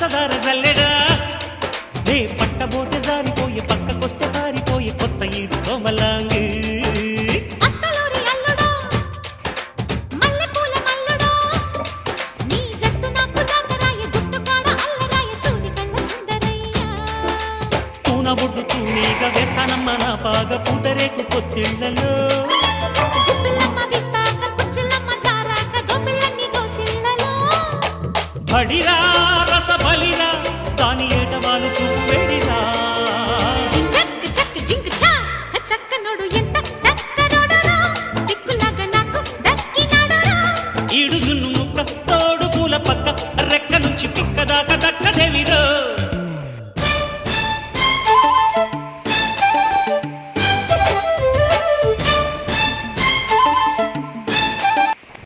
పంచదార జల్లెడా నే పట్టబోతే జారిపోయి పక్కకొస్తే పారిపోయి కొత్త ఈడు కోమలాంగి బొడ్డు తూనీగా వేస్తానమ్మ నా పాగ పూతరేకు పొత్తిళ్లలో బడిరా రస బలిరా దాని